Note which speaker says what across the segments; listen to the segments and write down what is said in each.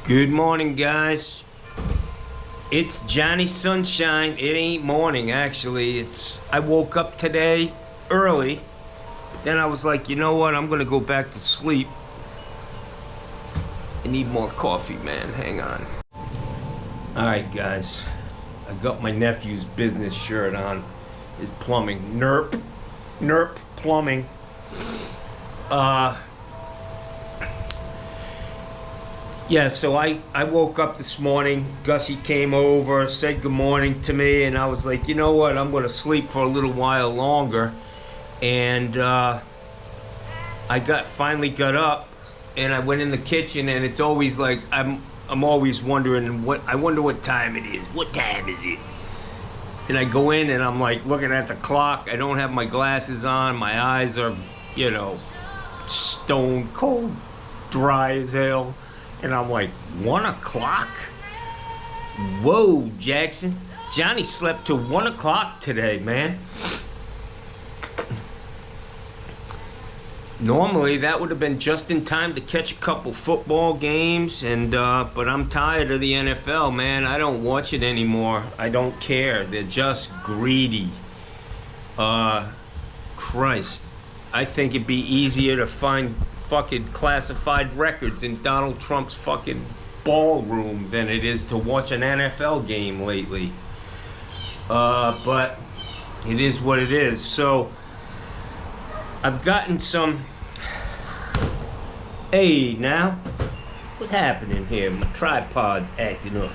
Speaker 1: Good morning, guys. It's Johnny Sunshine. It ain't morning, actually. I woke up today early, but then I was like, you know what? I'm gonna go back to sleep. I need more coffee, man. Hang on. Alright, guys. I got my nephew's business shirt on. His plumbing. Nerp plumbing. Yeah, so I woke up this morning. Gussie came over, said good morning to me, and I was like, you know what? I'm going to sleep for a little while longer. And I finally got up, and I went in the kitchen, and it's always like I'm always wondering I wonder what time it is. What time is it? And I go in, and I'm like looking at the clock. I don't have my glasses on. My eyes are, stone cold, dry as hell. And I'm like, 1 o'clock? Whoa, Jackson. Johnny slept till 1 o'clock today, man. Normally, that would have been just in time to catch a couple football games, but I'm tired of the NFL, man. I don't watch it anymore. I don't care. They're just greedy. Christ. I think it'd be easier to find fucking classified records in Donald Trump's fucking ballroom than it is to watch an NFL game lately. But it is what it is. So I've gotten some. Hey, now, what's happening here? My tripod's acting up.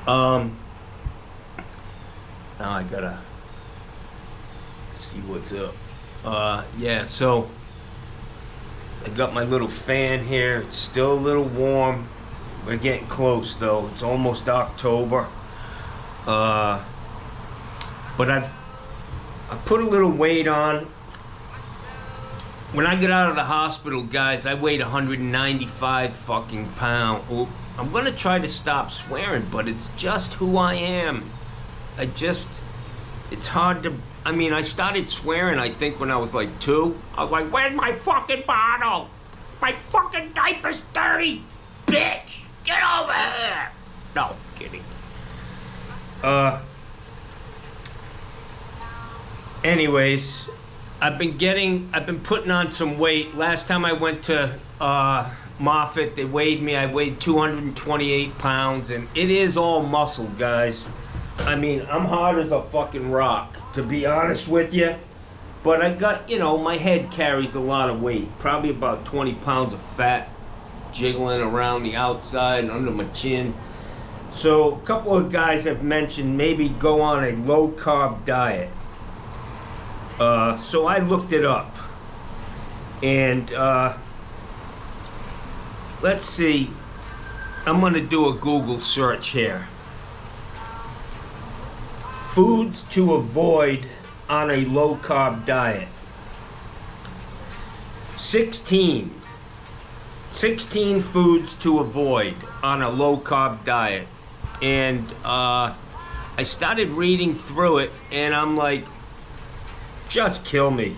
Speaker 1: Now I gotta see what's up. Yeah, so I got my little fan here. It's still a little warm. We're getting close though. It's almost October. But I put a little weight on. When I get out of the hospital, guys, I weighed 195 fucking pounds. Oh, I'm gonna try to stop swearing, but it's just who I am. It's hard to. I mean, I started swearing, I think, when I was like 2. I was like, where's my fucking bottle? My fucking diaper's dirty, bitch! Get over here! No, I'm kidding. Anyways, I've been putting on some weight. Last time I went to Moffitt, they weighed me. I weighed 228 pounds, and it is all muscle, guys. I mean, I'm hard as a fucking rock, to be honest with you. But I got, my head carries a lot of weight. Probably about 20 pounds of fat jiggling around the outside and under my chin. So a couple of guys have mentioned maybe go on a low-carb diet. So I looked it up. And let's see. I'm going to do a Google search here. Foods to avoid on a low-carb diet. 16 foods to avoid on a low-carb diet. And I started reading through it, and I'm like, just kill me.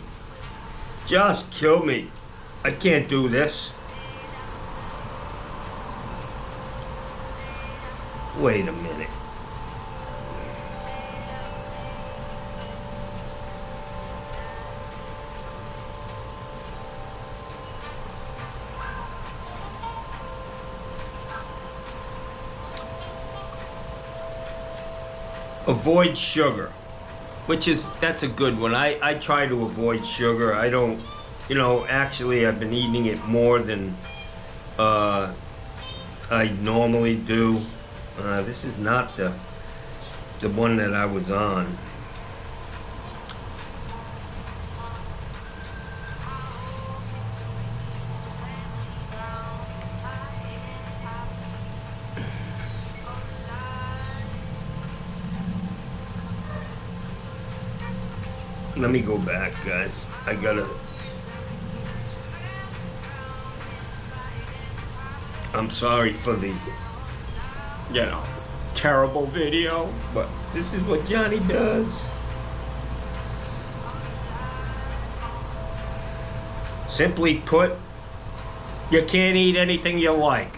Speaker 1: Just kill me. I can't do this. Wait a minute. Avoid sugar, that's a good one. I try to avoid sugar. I don't, actually I've been eating it more than I normally do. This is not the one that I was on. Let me go back, guys. I'm sorry for the, terrible video, but this is what Johnny does. Simply put, You can't eat anything you like.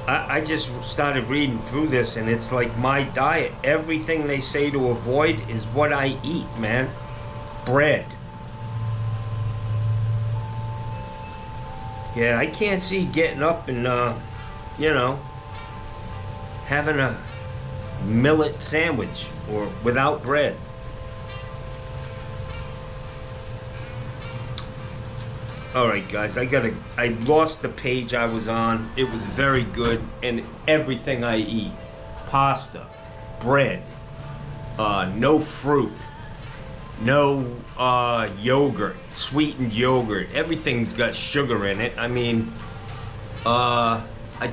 Speaker 1: I just started reading through this, and it's like my diet. Everything they say to avoid is what I eat, man. Bread. Yeah, I can't see getting up and, you know, having a millet sandwich or without bread. Alright guys, I lost the page I was on. It was very good, and everything I eat, pasta, bread, no fruit, no yogurt, sweetened yogurt, everything's got sugar in it. I mean, I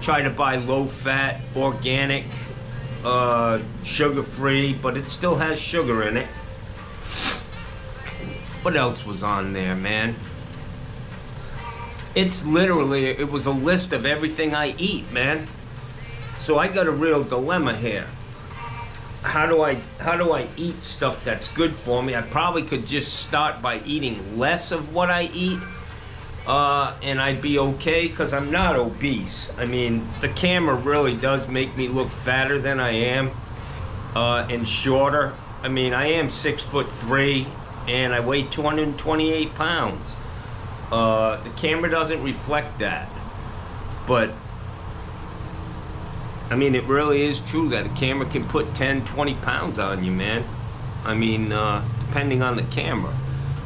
Speaker 1: try to buy low-fat, organic, sugar-free, but it still has sugar in it. What else was on there, man? It's literally, it was a list of everything I eat, man. So I got a real dilemma here. How do I eat stuff that's good for me? I probably could just start by eating less of what I eat, and I'd be okay, because I'm not obese. I mean, the camera really does make me look fatter than I am, and shorter. I mean, I am 6'3", and I weigh 228 pounds. The camera doesn't reflect that, but I mean, it really is true that a camera can put 10, 20 pounds on you, man. I mean, depending on the camera.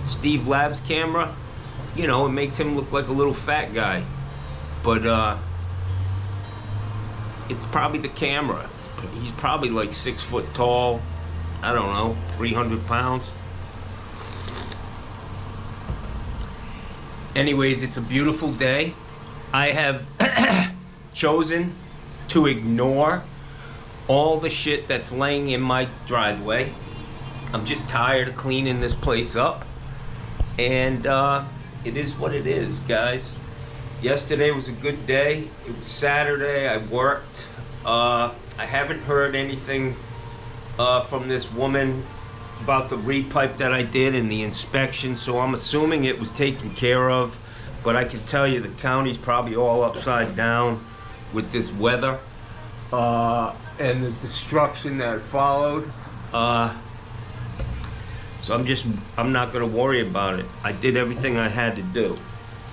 Speaker 1: Steve Lav's camera, you know, it makes him look like a little fat guy, but it's probably the camera. He's probably like 6 foot tall, I don't know, 300 pounds. Anyways, it's a beautiful day. I have chosen to ignore all the shit that's laying in my driveway. I'm just tired of cleaning this place up. And it is what it is, guys. Yesterday was a good day. It was Saturday. I worked. I haven't heard anything from this woman about the repipe that I did and the inspection, so I'm assuming it was taken care of, but I can tell you the county's probably all upside down with this weather and the destruction that followed. So I'm not gonna worry about it. I did everything I had to do.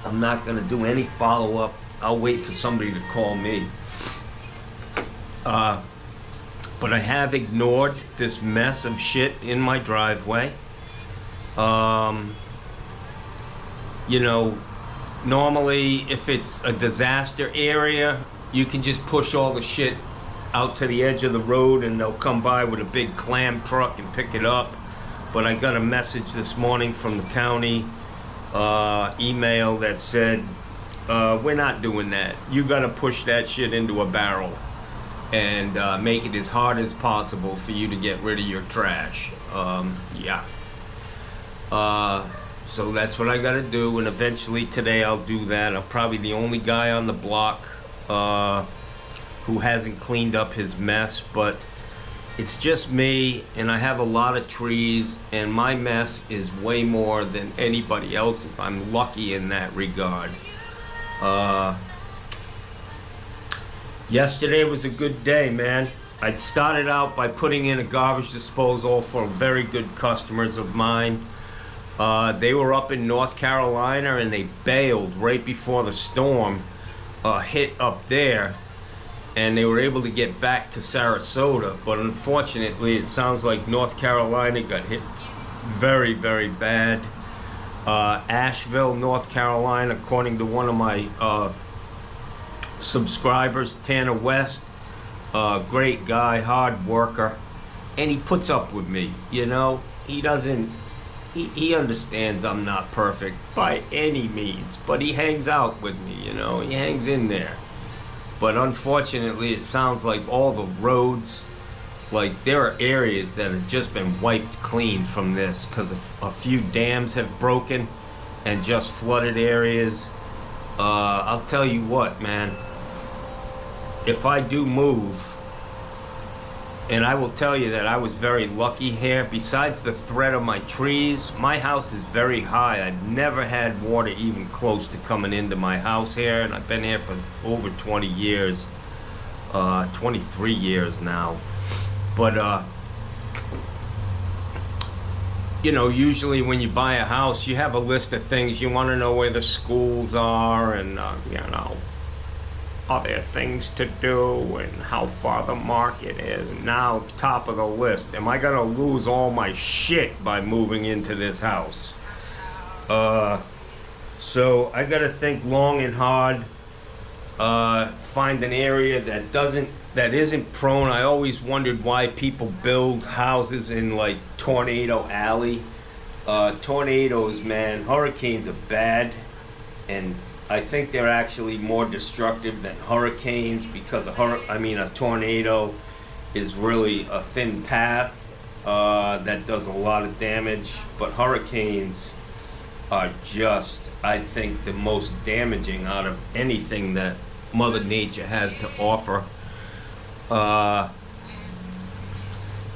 Speaker 1: I'm not gonna do any follow-up. I'll wait for somebody to call me. But I have ignored this mess of shit in my driveway. You know, normally if it's a disaster area, you can just push all the shit out to the edge of the road and they'll come by with a big clam truck and pick it up. But I got a message this morning from the county email that said, we're not doing that. You gotta push that shit into a barrel and make it as hard as possible for you to get rid of your trash. Yeah. So that's what I gotta do, and eventually today I'll do that. I'm probably the only guy on the block who hasn't cleaned up his mess, but it's just me, and I have a lot of trees, and my mess is way more than anybody else's. I'm lucky in that regard. Yesterday was a good day, man. I started out by putting in a garbage disposal for very good customers of mine. They were up in North Carolina and they bailed right before the storm hit up there, and they were able to get back to Sarasota, but unfortunately it sounds like North Carolina got hit very, very bad. Asheville, North Carolina, according to one of my subscribers, Tanner West, great guy, hard worker, and he puts up with me, you know. He understands I'm not perfect by any means, but he hangs out with me, you know. He hangs in there. But unfortunately, it sounds like all the roads, like there are areas that have just been wiped clean from this because a few dams have broken and just flooded areas. I'll tell you what, man. If I do move, and I will tell you that I was very lucky here. Besides the threat of my trees, my house is very high. I've never had water even close to coming into my house here, and I've been here for over 20 years, 23 years now. But you know, usually when you buy a house, you have a list of things. You want to know where the schools are, and you know, are there things to do, and how far the market is. Now, top of the list, am I gonna lose all my shit by moving into this house? So I gotta think long and hard, find an area that isn't prone. I always wondered why people build houses in like Tornado Alley. Tornadoes, man, hurricanes are bad, and I think they're actually more destructive than hurricanes, because a tornado is really a thin path that does a lot of damage, but hurricanes are just, I think, the most damaging out of anything that Mother Nature has to offer.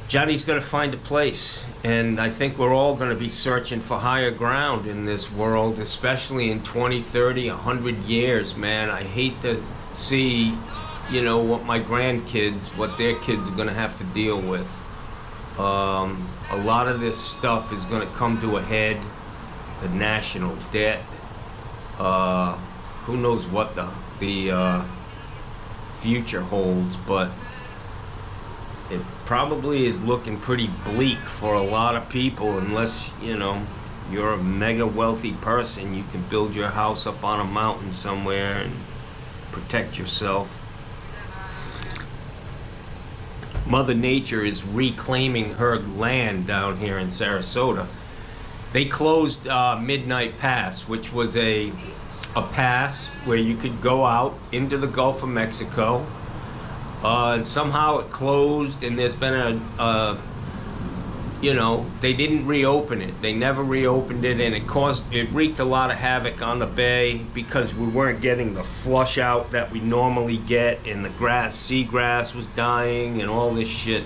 Speaker 1: Johnny's gonna find a place, and I think we're all gonna be searching for higher ground in this world, especially in 20, 30, 100 years, man. I hate to see, you know, what my grandkids, what their kids are gonna have to deal with. A lot of this stuff is gonna come to a head. The national debt, who knows what the future holds, but it probably is looking pretty bleak for a lot of people, unless, you know, you're a mega wealthy person. You can build your house up on a mountain somewhere and protect yourself. Mother Nature is reclaiming her land down here in Sarasota. They closed Midnight Pass, which was a pass where you could go out into the Gulf of Mexico. And somehow it closed, and there's been you know, they didn't reopen it. They never reopened it, and it wreaked a lot of havoc on the bay, because we weren't getting the flush out that we normally get, and the seagrass was dying and all this shit.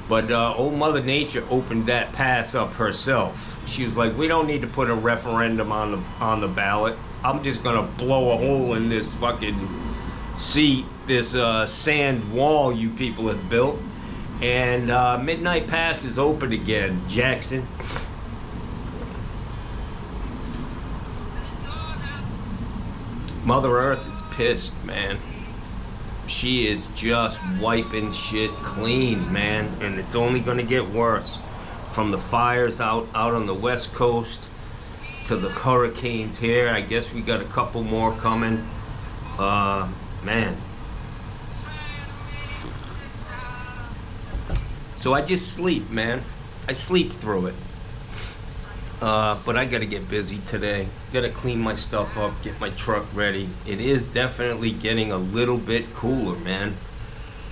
Speaker 1: But old Mother Nature opened that pass up herself. She was like, we don't need to put a referendum on the ballot. I'm just gonna blow a hole in this fucking this sand wall you people have built, and Midnight Pass is open again, Jackson. Mother Earth is pissed, man. She is just wiping shit clean, man, and it's only gonna get worse. From the fires out on the West Coast to the hurricanes here. I guess we got a couple more coming. Man. So I just sleep, man. I sleep through it. But I gotta get busy today. Gotta clean my stuff up, get my truck ready. It is definitely getting a little bit cooler, man.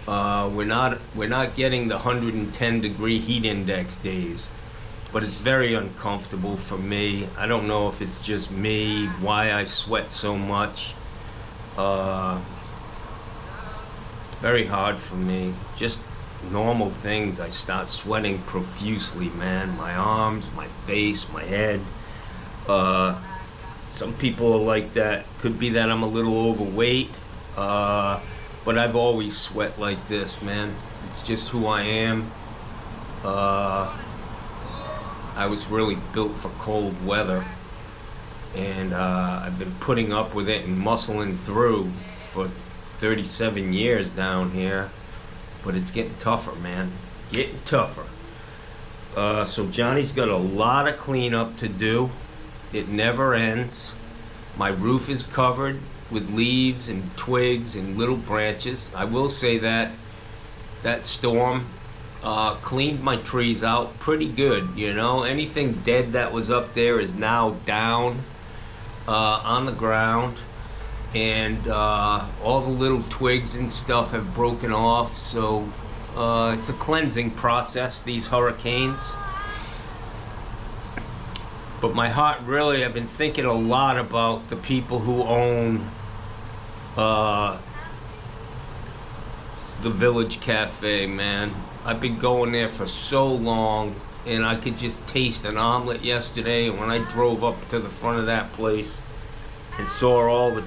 Speaker 1: We're not getting the 110-degree heat index days, but it's very uncomfortable for me. I don't know if it's just me, why I sweat so much. It's very hard for me. Just normal things, I start sweating profusely, man. My arms, my face, my head. Some people are like that. Could be that I'm a little overweight. But I've always sweat like this, man. It's just who I am. I was really built for cold weather, and I've been putting up with it and muscling through for 37 years down here. But it's getting tougher, man. Getting tougher. So Johnny's got a lot of cleanup to do. It never ends. My roof is covered with leaves and twigs and little branches. I will say that that storm cleaned my trees out pretty good, you know. Anything dead that was up there is now down on the ground, and all the little twigs and stuff have broken off. So it's a cleansing process, these hurricanes. But my heart really, I've been thinking a lot about the people who own the Village Cafe, man. I've been going there for so long, and I could just taste an omelet yesterday. And when I drove up to the front of that place and saw all the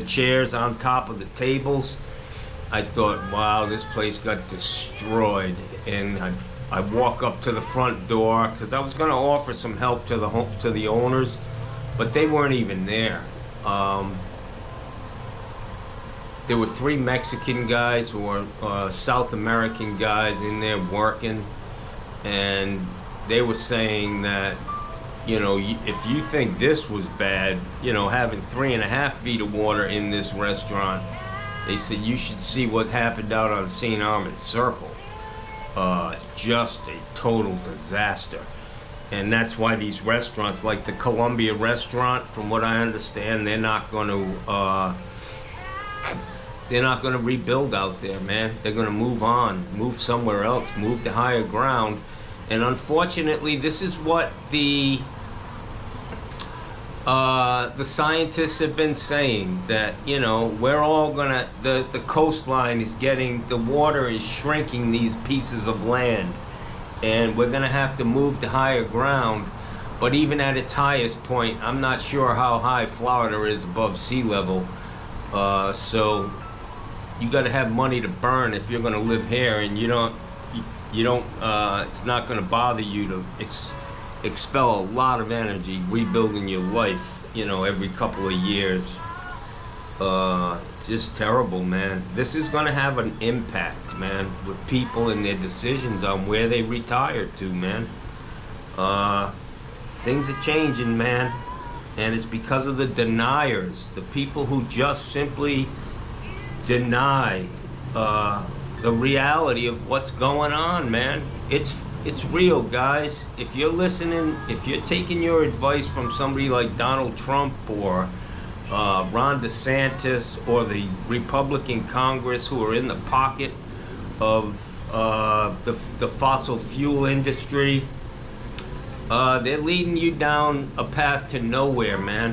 Speaker 1: chairs on top of the tables, I thought, wow, this place got destroyed. And I walk up to the front door because I was going to offer some help to the owners, but they weren't even there. There were 3 Mexican guys who were South American guys in there working, and they were saying that, you know, if you think this was bad, you know, having 3.5 feet of water in this restaurant, they said you should see what happened out on St. Armand Circle. Just a total disaster. And that's why these restaurants, like the Columbia restaurant, from what I understand, they're not going to rebuild out there, man. They're going to move on, move somewhere else, move to higher ground. And unfortunately, this is what the scientists have been saying, that, you know, we're all gonna, the coastline is getting, the water is shrinking these pieces of land, and we're gonna have to move to higher ground. But even at its highest point, I'm not sure how high Florida is above sea level. So you got to have money to burn if you're gonna live here, and you don't it's not gonna bother you to expel a lot of energy rebuilding your life, you know, every couple of years. It's just terrible, man. This is gonna have an impact, man, with people and their decisions on where they retire to, man. Things are changing, man, and it's because of the deniers, the people who just simply deny the reality of what's going on, man. It's real, guys. If you're listening, if you're taking your advice from somebody like Donald Trump or Ron DeSantis or the Republican Congress who are in the pocket of the fossil fuel industry, they're leading you down a path to nowhere, man.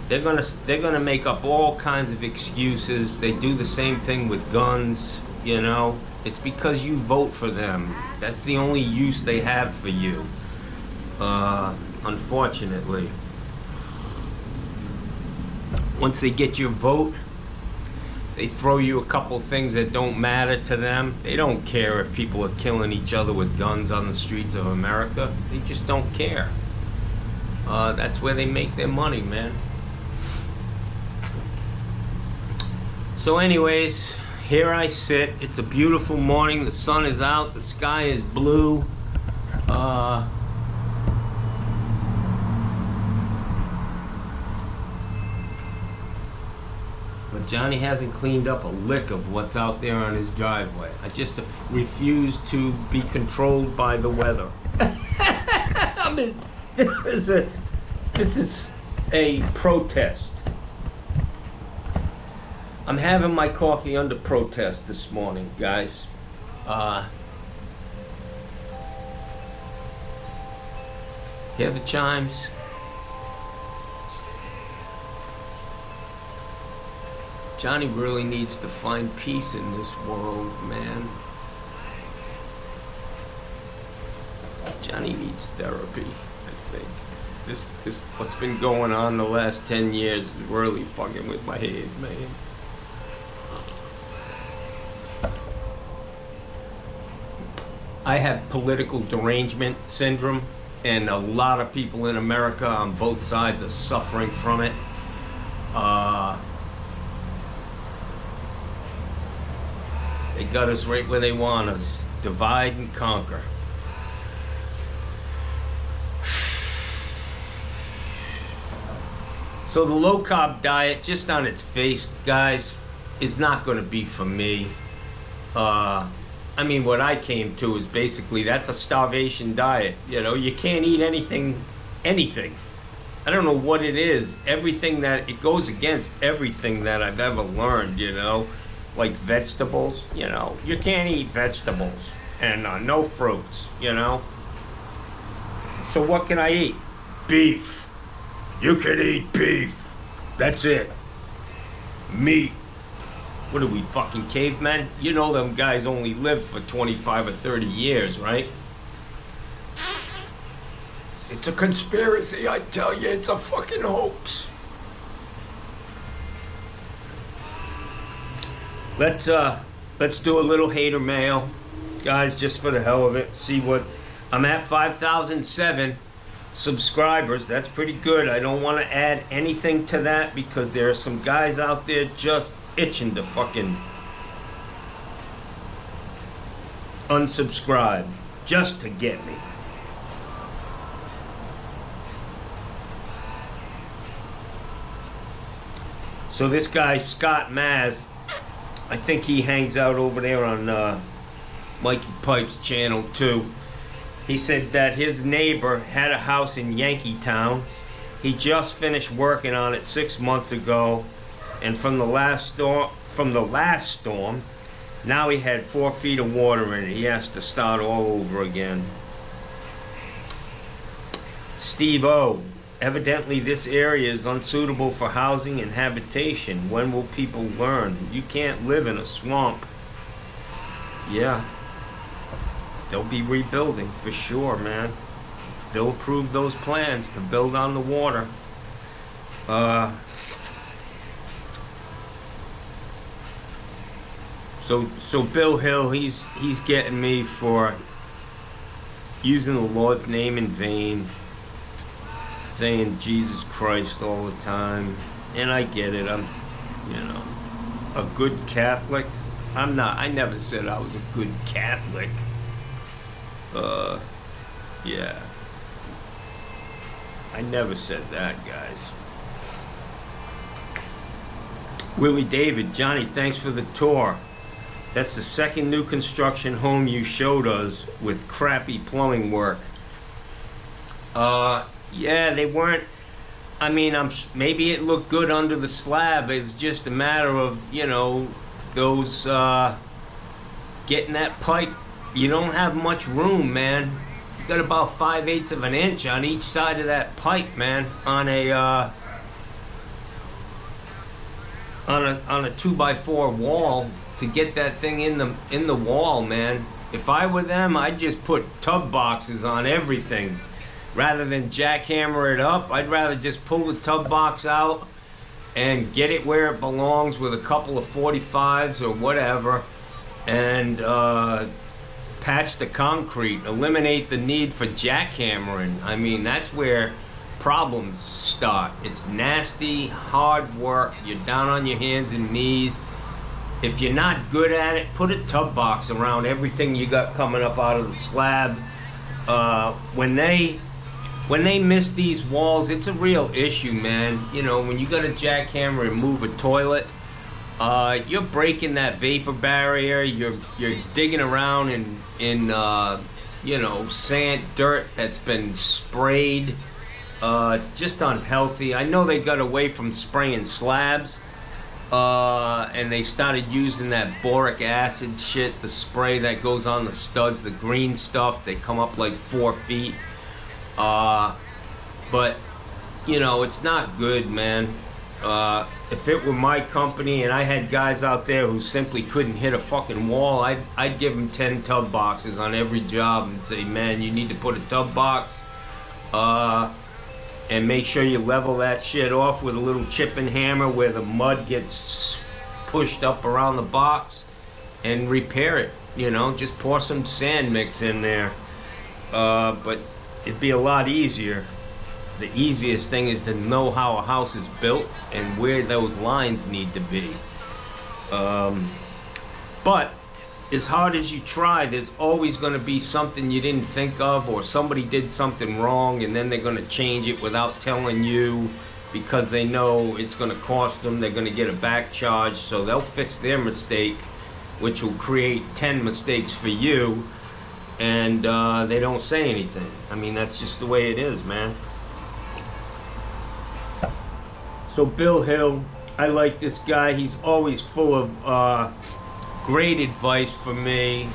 Speaker 1: They're gonna make up all kinds of excuses. They do the same thing with guns, you know. It's because you vote for them. That's the only use they have for you, unfortunately. Once they get your vote, they throw you a couple things that don't matter to them. They don't care if people are killing each other with guns on the streets of America. They just don't care. That's where they make their money, man. So anyways, here I sit. It's a beautiful morning. The sun is out. The sky is blue. But Johnny hasn't cleaned up a lick of what's out there on his driveway. I just refuse to be controlled by the weather. I mean, this is a protest. I'm having my coffee under protest this morning, guys. Hear the chimes? Johnny really needs to find peace in this world, man. Johnny needs therapy, I think. This what's been going on the last 10 years is really fucking with my head, man. I have political derangement syndrome, and a lot of people in America on both sides are suffering from it. They got us right where they want us. Divide and conquer. So the low-carb diet, just on its face, guys, is not going to be for me. I mean, what I came to is basically that's a starvation diet. You know, you can't eat anything. I don't know what it is. It goes against everything that I've ever learned, you know. Like vegetables, you know. You can't eat vegetables and no fruits, you know. So what can I eat? beef. You can eat beef. That's it. Meat. What are we, fucking cavemen? You know them guys only live for 25 or 30 years, right? It's a conspiracy, I tell you. It's a fucking hoax. Let's do a little hater mail, guys, just for the hell of it. See what I'm at. 5,007 subscribers. That's pretty good. I don't want to add anything to that because there are some guys out there just itching to fucking unsubscribe just to get me. So this guy Scott Maz, I think he hangs out over there on Mikey Pipe's channel too. He said that his neighbor had a house in Yankeetown. He just finished working on it 6 months ago, and from the last storm, now he had 4 feet of water in it. He has to start all over again. Steve O. Evidently this area is unsuitable for housing and habitation. When will people learn? You can't live in a swamp. Yeah. They'll be rebuilding for sure, man. They'll approve those plans to build on the water. So Bill Hill, he's getting me for using the Lord's name in vain, saying Jesus Christ all the time, and I get it. I'm, a good Catholic. I'm not. I never said I was a good Catholic. Yeah. I never said that, guys. Willie David, Johnny, thanks for the tour. That's the second new construction home you showed us with crappy plumbing work. Yeah, they weren't. I mean, maybe it looked good under the slab. It was just a matter of, those getting that pipe. You don't have much room, man. You got about 5/8 of an inch on each side of that pipe, man. On a 2x4 wall to get that thing in the wall, man. If I were them, I'd just put tub boxes on everything. Rather than jackhammer it up, I'd rather just pull the tub box out and get it where it belongs with a couple of 45s or whatever, and patch the concrete, eliminate the need for jackhammering. I mean, that's where problems start. It's nasty, hard work. You're down on your hands and knees. If you're not good at it, put a tub box around everything you got coming up out of the slab. When they miss these walls, it's a real issue, man. When you got a jackhammer and move a toilet, you're breaking that vapor barrier. You're digging around in sand, dirt that's been sprayed. It's just unhealthy. I know they got away from spraying slabs, and they started using that boric acid shit, the spray that goes on the studs, the green stuff. They come up like 4 feet. But it's not good, man. If it were my company and I had guys out there who simply couldn't hit a fucking wall, I'd give them 10 tub boxes on every job and say, man, you need to put a tub box, and make sure you level that shit off with a little chipping hammer where the mud gets pushed up around the box, and repair it. Just pour some sand mix in there. But it'd be a lot easier. The easiest thing is to know how a house is built and where those lines need to be. But as hard as you try, there's always going to be something you didn't think of, or somebody did something wrong and then they're going to change it without telling you because they know it's going to cost them. They're going to get a back charge, so they'll fix their mistake, which will create 10 mistakes for you, and they don't say anything. I mean, that's just the way it is, man. So Bill Hill, I like this guy. He's always full of great advice for me.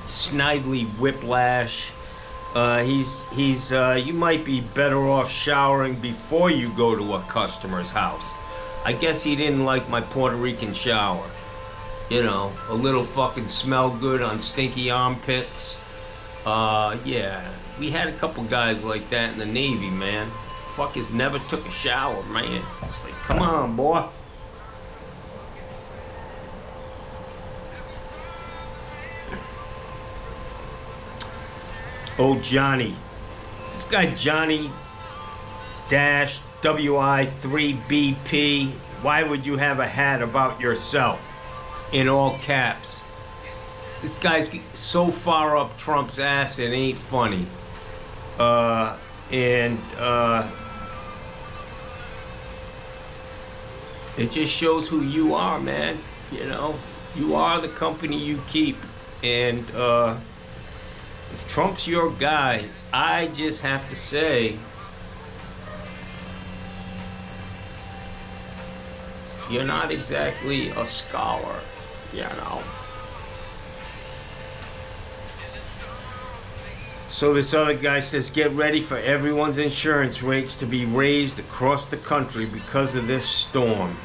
Speaker 1: Snidely whiplash. You might be better off showering before you go to a customer's house. I guess he didn't like my Puerto Rican shower. You know, a little fucking smell good on stinky armpits. Yeah, we had a couple guys like that in the Navy, man. Fuckers never took a shower, man. It's like, come on, boy. Oh, Johnny. This guy Johnny dash WI3BP. Why would you have a hat about yourself? In all caps. This guy's so far up Trump's ass it ain't funny. It just shows who you are, man. You know, you are the company you keep. And if Trump's your guy, I just have to say, you're not exactly a scholar, you know. So this other guy says, get ready for everyone's insurance rates to be raised across the country because of this storm.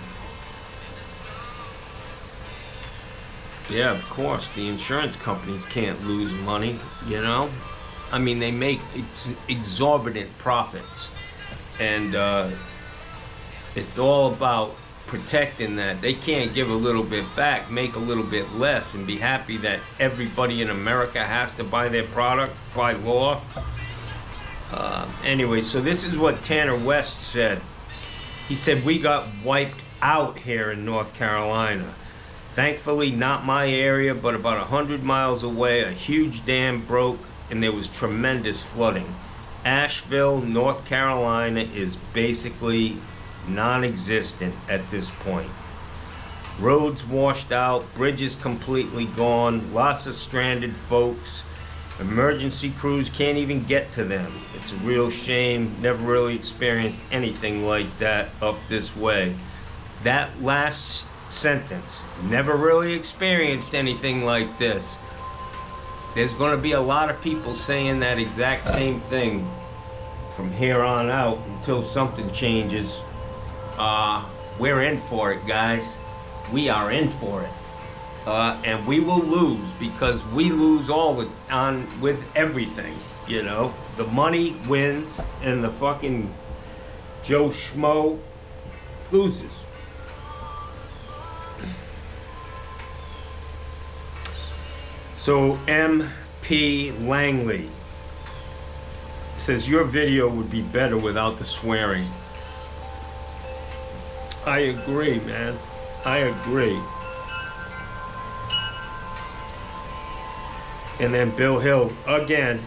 Speaker 1: Yeah, of course, the insurance companies can't lose money, you know? I mean, they make exorbitant profits. And it's all about protecting that. They can't give a little bit back, make a little bit less, and be happy that everybody in America has to buy their product by law. Anyway, so this is what Tanner West said. He said, we got wiped out here in North Carolina. Thankfully, not my area, but about 100 miles away, a huge dam broke and there was tremendous flooding. Asheville, North Carolina is basically non-existent at this point. Roads washed out, bridges completely gone, lots of stranded folks. Emergency crews can't even get to them. It's a real shame. Never really experienced anything like that up this way. That last sentence, never really experienced anything like this. There's going to be a lot of people saying that exact same thing from here on out until something changes. We're in for it, guys. We are in for it. And we will lose because we lose with everything, you know. The money wins and the fucking Joe Schmo loses. So MP Langley says your video would be better without the swearing. I agree, man. I agree. And then Bill Hill again.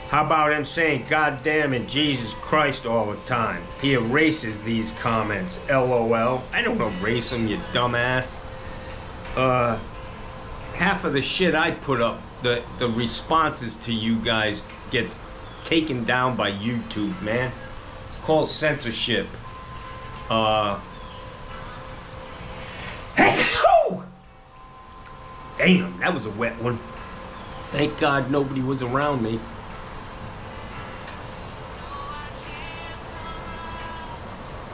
Speaker 1: How about him saying God damn and Jesus Christ all the time? He erases these comments. LOL. I don't erase them, you dumbass. Half of the shit I put up, the responses to you guys gets taken down by YouTube, man. It's called censorship. Hey, oh! Damn, that was a wet one. Thank God nobody was around me.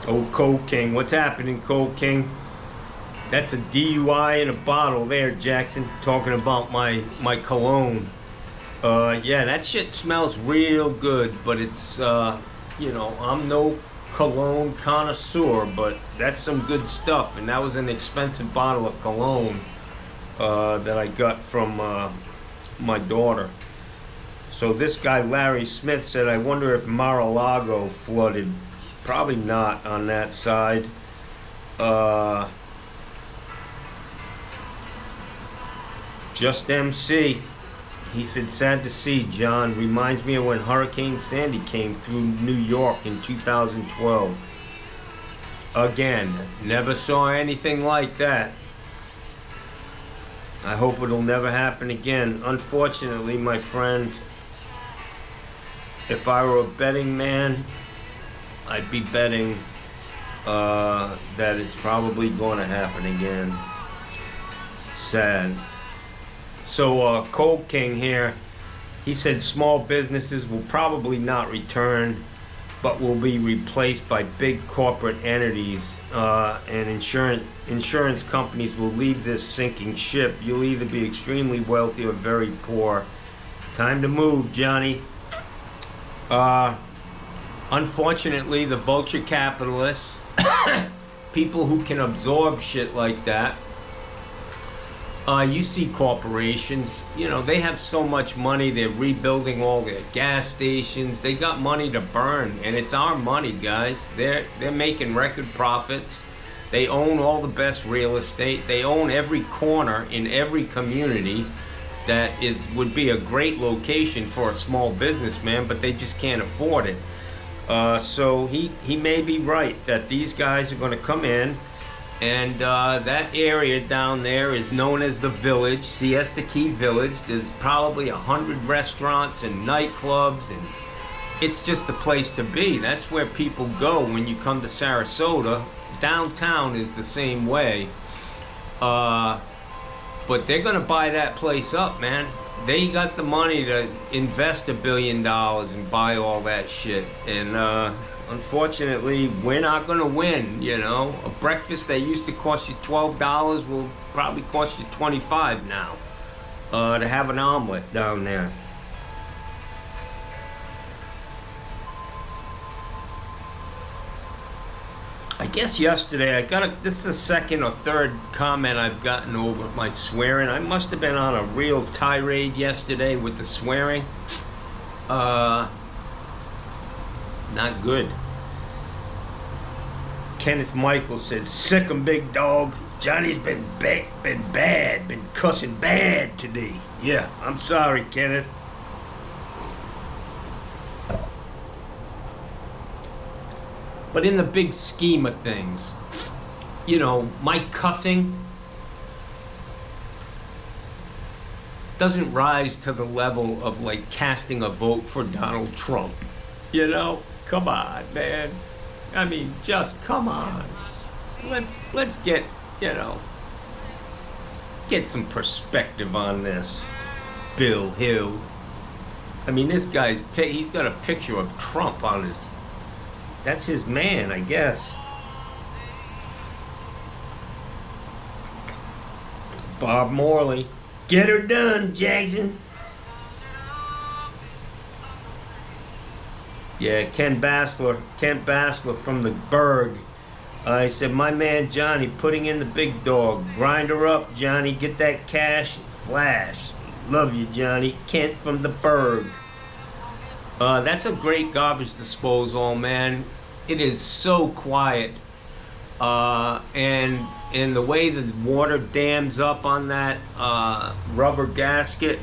Speaker 1: Oh, Cold King. What's happening, Cold King? That's a DUI in a bottle there, Jackson. Talking about my cologne. Yeah, that shit smells real good, but it's, you know, I'm no cologne connoisseur, but that's some good stuff. And that was an expensive bottle of cologne that I got from my daughter. So this guy Larry Smith said, I wonder if Mar-a-Lago flooded. Probably not on that side. Just MC. He said, sad to see, John. Reminds me of when Hurricane Sandy came through New York in 2012. Again, never saw anything like that. I hope it'll never happen again. Unfortunately, my friend, if I were a betting man, I'd be betting that it's probably going to happen again. Sad. So, Cold King here He said small businesses will probably not return, but will be replaced by big corporate entities, and insurance companies will leave this sinking ship. You'll either be extremely wealthy or very poor. Time to move, Johnny. Unfortunately, the vulture capitalists, people who can absorb shit like that, you see corporations, you know, they have so much money, they're rebuilding all their gas stations, they got money to burn, and it's our money, guys. They're making record profits. They own all the best real estate. They own every corner in every community that would be a great location for a small businessman, but they just can't afford it. So he may be right that these guys are going to come in, and that area down there is known as the Village, Siesta Key Village. There's probably 100 restaurants and nightclubs, and it's just the place to be. That's where people go when you come to Sarasota. Downtown is the same way. But they're gonna buy that place up, man. They got the money to invest $1 billion and buy all that shit. And unfortunately, we're not gonna win, you know. A breakfast that used to cost you $12 will probably cost you $25 now, to have an omelet down there. I guess yesterday this is the second or third comment I've gotten over my swearing. I must have been on a real tirade yesterday with the swearing. Not good. Kenneth Michael says, "Sick 'em, big dog. Johnny's been cussing bad today." Yeah, I'm sorry, Kenneth. But in the big scheme of things, you know, my cussing doesn't rise to the level of like casting a vote for Donald Trump. You know, come on, man. I mean, just come on. Let's get, you know, get some perspective on this. Bill Hill. I mean, this guy's he's got a picture of Trump on his. That's his man, I guess. Bob Morley. Get her done, Jackson. Yeah, Kent Bassler from the Berg. He said, "My man Johnny putting in the big dog. Grind her up, Johnny. Get that cash. Flash. Love you, Johnny." Kent from the Berg. That's a great garbage disposal, man. It is so quiet, and the way the water dams up on that rubber gasket,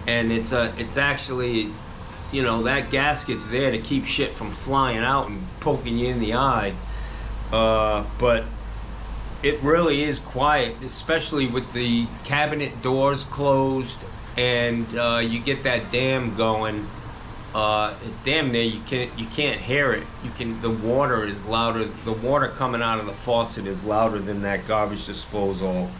Speaker 1: and it's actually, you know, that gasket's there to keep shit from flying out and poking you in the eye. But it really is quiet, especially with the cabinet doors closed, and you get that dam going. Damn near you can't hear it. The water is louder. The water coming out of the faucet is louder than that garbage disposal.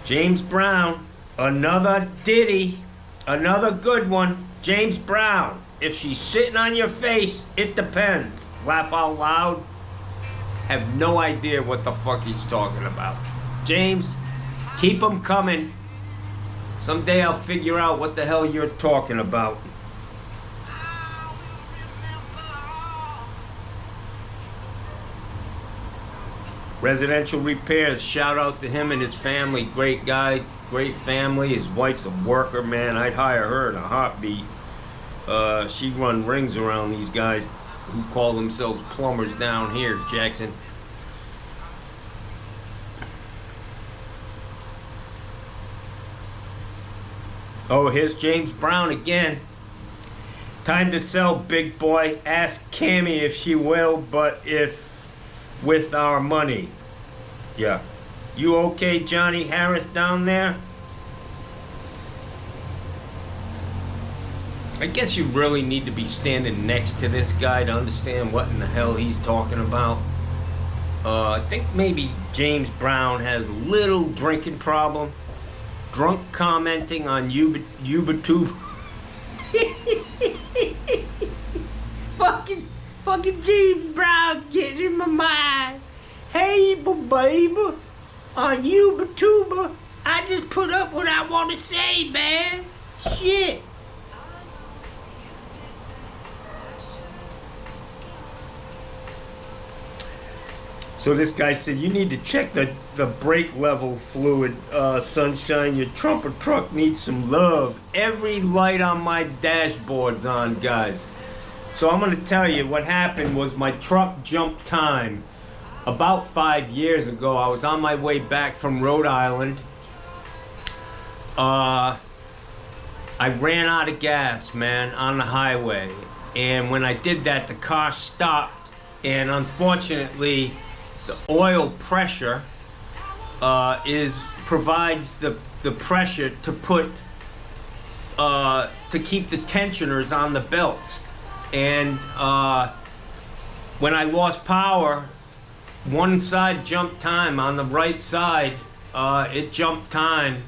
Speaker 1: James Brown, another ditty, another good one. James Brown, if she's sitting on your face, it depends. Laugh out loud. Have no idea what the fuck he's talking about. James, keep them coming. Someday I'll figure out what the hell you're talking about. Residential repairs, shout out to him and his family. Great guy, great family. His wife's a worker, man. I'd hire her in a heartbeat. She'd run rings around these guys who call themselves plumbers down here, Jackson. Oh, here's James Brown again. Time to sell, big boy. Ask Cammie if she will, but if with our money. Yeah. You okay, Johnny Harris down there? I guess you really need to be standing next to this guy to understand what in the hell he's talking about. I think maybe James Brown has a little drinking problem. drunk commenting on YouTube. fucking James Brown getting in my mind. Hey, baby, on YouTuber, I just put up what I want to say, man. Shit. So this guy said, you need to check the brake level fluid, Sunshine. Your Trumper truck needs some love. Every light on my dashboard's on, guys. So I'm going to tell you what happened was my truck jumped time. About 5 years ago, I was on my way back from Rhode Island. I ran out of gas, man, on the highway. And when I did that, the car stopped. And unfortunately, the oil pressure provides the pressure to put to keep the tensioners on the belts. And when I lost power, one side jumped time. On the right side, it jumped time,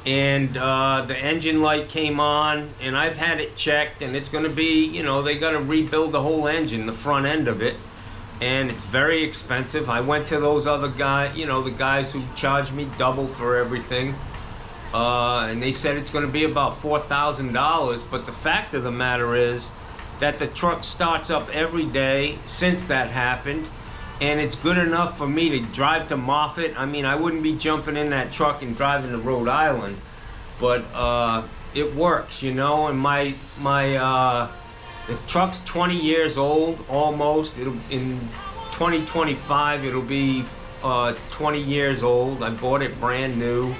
Speaker 1: and the engine light came on, and I've had it checked, and it's going to be, you know, they got to rebuild the whole engine, the front end of it. And it's very expensive. I went to those other guys, you know, the guys who charged me double for everything. And they said it's going to be about $4,000. But the fact of the matter is that the truck starts up every day since that happened. And it's good enough for me to drive to Moffett. I mean, I wouldn't be jumping in that truck and driving to Rhode Island. But it works, you know. And the truck's 20 years old, almost. In 2025, it'll be 20 years old. I bought it brand new.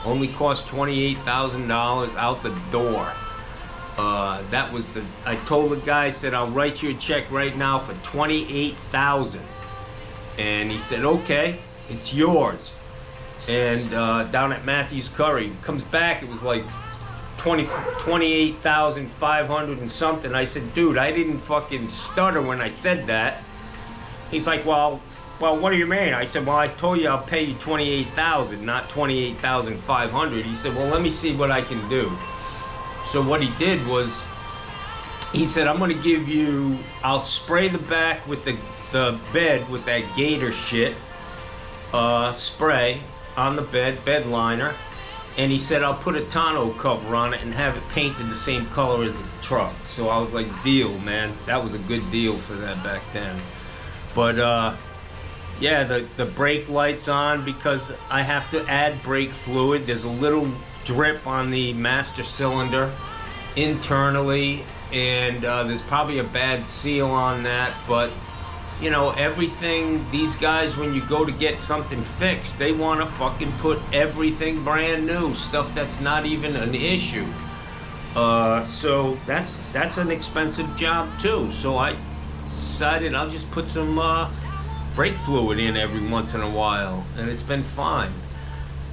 Speaker 1: Only cost $28,000 out the door. That was I told the guy, I said, I'll write you a check right now for $28,000. And he said, okay, it's yours. And down at Matthews Curry, comes back, it was like 28,500 and something. I said, dude, I didn't fucking stutter when I said that. He's like, well, what do you mean? I said, well, I told you I'll pay you 28,000, not 28,500. He said, well, let me see what I can do. So what he did was, he said, I'm gonna give you, I'll spray the back with the bed with that gator shit, spray on the bed liner. And he said, I'll put a tonneau cover on it and have it painted the same color as the truck. So I was like, deal, man. That was a good deal for that back then. But, yeah, the brake light's on because I have to add brake fluid. There's a little drip on the master cylinder internally. And there's probably a bad seal on that. But, you know, everything, these guys, when you go to get something fixed, they want to fucking put everything brand new, stuff that's not even an issue. So that's an expensive job too. So I decided I'll just put some brake fluid in every once in a while, and it's been fine.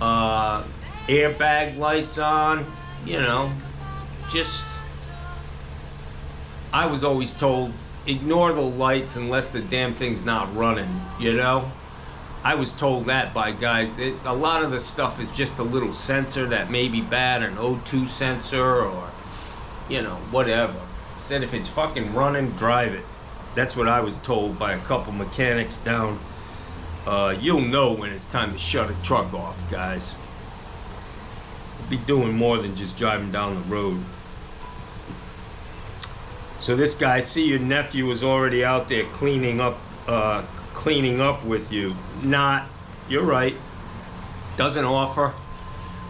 Speaker 1: Airbag lights on, you know, just, I was always told, ignore the lights unless the damn thing's not running, you know? I was told that by guys. A lot of the stuff is just a little sensor that may be bad, an O2 sensor or, you know, whatever. Said if it's fucking running, drive it. That's what I was told by a couple mechanics down. You'll know when it's time to shut a truck off, guys. Be doing more than just driving down the road. So this guy, I see your nephew was already out there cleaning up with you. Not, you're right. Doesn't offer.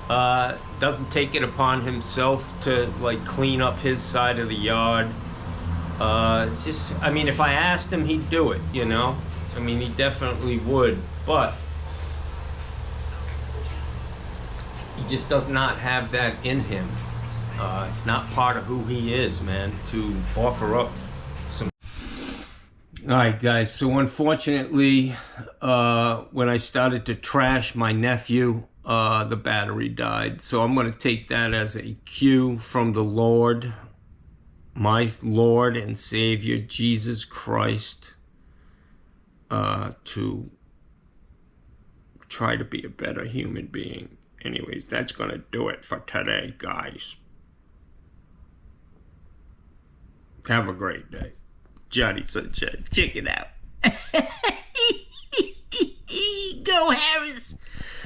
Speaker 1: Doesn't take it upon himself to like clean up his side of the yard. It's just, I mean, if I asked him, he'd do it, you know? I mean, he definitely would, but he just does not have that in him. It's not part of who he is, man, to offer up some. All right, guys, so unfortunately, when I started to trash my nephew, the battery died. So I'm going to take that as a cue from the Lord, my Lord and Savior, Jesus Christ, to try to be a better human being. Anyways, that's going to do it for today, guys. Have a great day. Johnny Sunshine. Check it out.